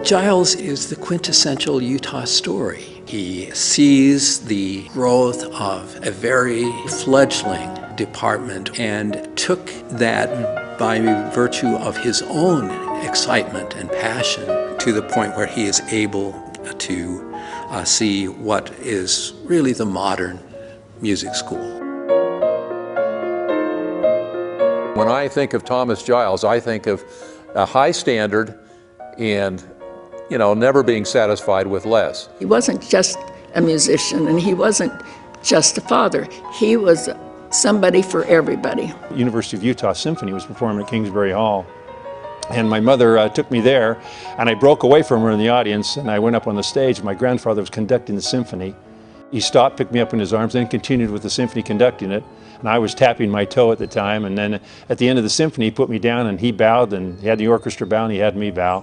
Giles is the quintessential Utah story. He sees the growth of a very fledgling department and took that by virtue of his own excitement and passion to the point where he is able to see what is really the modern music school. When I think of Thomas Giles, I think of a high standard and, never being satisfied with less. He wasn't just a musician, and he wasn't just a father. He was somebody for everybody. University of Utah Symphony was performing at Kingsbury Hall, and my mother took me there, and I broke away from her in the audience, and I went up on the stage. My grandfather was conducting the symphony. He stopped, picked me up in his arms, then continued with the symphony conducting it, and I was tapping my toe at the time, and then at the end of the symphony he put me down and he bowed, and he had the orchestra bow and he had me bow.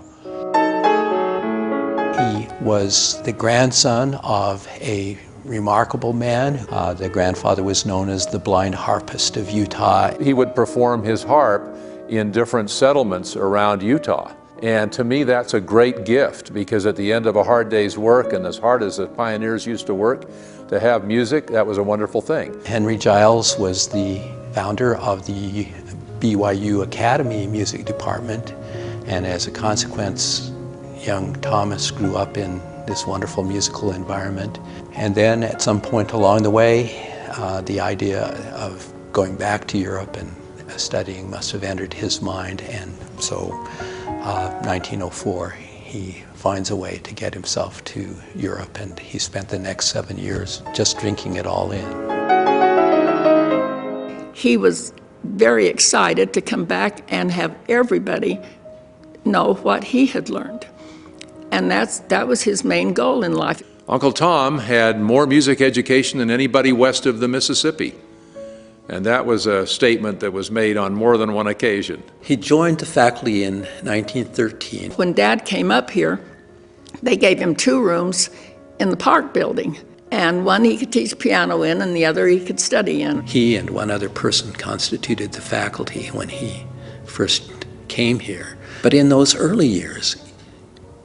He was the grandson of a remarkable man. The grandfather was known as the blind harpist of Utah. He would perform his harp in different settlements around Utah. And to me, that's a great gift, because at the end of a hard day's work, and as hard as the pioneers used to work, to have music, that was a wonderful thing. Henry Giles was the founder of the BYU Academy Music Department, and as a consequence, young Thomas grew up in this wonderful musical environment. And then at some point along the way, the idea of going back to Europe and studying must have entered his mind, and so 1904 he finds a way to get himself to Europe, and he spent the next 7 years just drinking it all in. He was very excited to come back and have everybody know what he had learned. And that was his main goal in life. Uncle Tom had more music education than anybody west of the Mississippi. And that was a statement that was made on more than one occasion. He joined the faculty in 1913. When Dad came up here, they gave him 2 rooms in the Park building. And one he could teach piano in, and the other he could study in. He and one other person constituted the faculty when he first came here. But in those early years,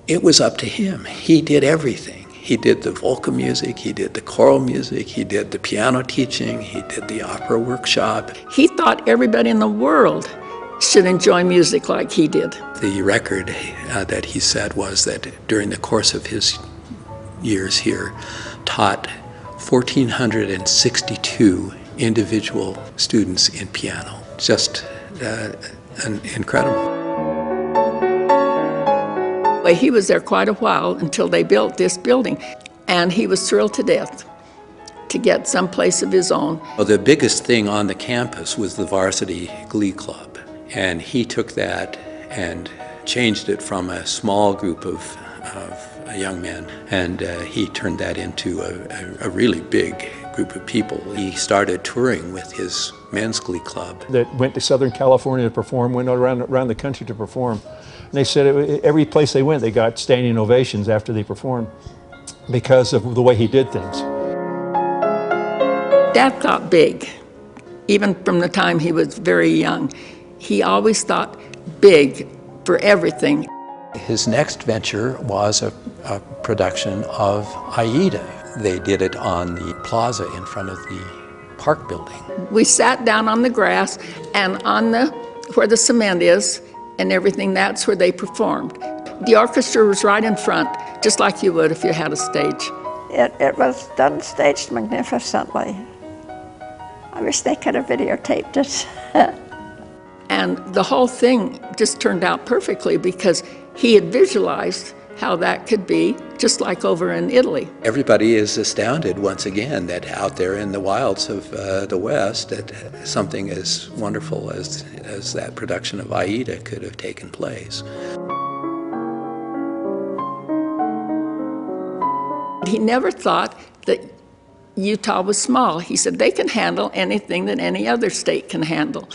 it was up to him. He did everything. He did the vocal music, he did the choral music, he did the piano teaching, he did the opera workshop. He thought everybody in the world should enjoy music like he did. The record that he said was that during the course of his years here, taught 1,462 individual students in piano. Just incredible. He was there quite a while until they built this building, and he was thrilled to death to get some place of his own. Well, the biggest thing on the campus was the varsity glee club, and he took that and changed it from a small group of young men, and he turned that into a really big group of people. He started touring with his men's glee club. That went to Southern California to perform, went around the country to perform. And they said every place they went, they got standing ovations after they performed because of the way he did things. Dad thought big, even from the time he was very young. He always thought big for everything. His next venture was a production of Aida. They did it on the plaza in front of the Park building. We sat down on the grass, and on where the cement is, and everything, that's where they performed. The orchestra was right in front, just like you would if you had a stage. It was done staged magnificently. I wish they could have videotaped it. And the whole thing just turned out perfectly because he had visualized how that could be, just like over in Italy. Everybody is astounded once again that out there in the wilds of the West, that something as wonderful as that production of Aida could have taken place. He never thought that Utah was small. He said they can handle anything that any other state can handle,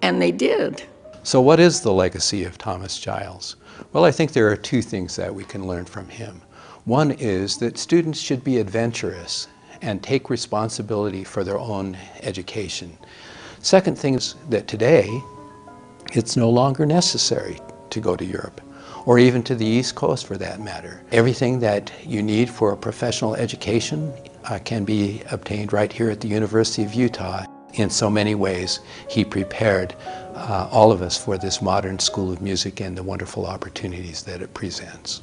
and they did. So what is the legacy of Thomas Giles? Well, I think there are 2 things that we can learn from him. One is that students should be adventurous and take responsibility for their own education. Second thing is that today, it's no longer necessary to go to Europe. or even to the East Coast for that matter. Everything that you need for a professional education can be obtained right here at the University of Utah. In so many ways, he prepared all of us for this modern School of Music and the wonderful opportunities that it presents.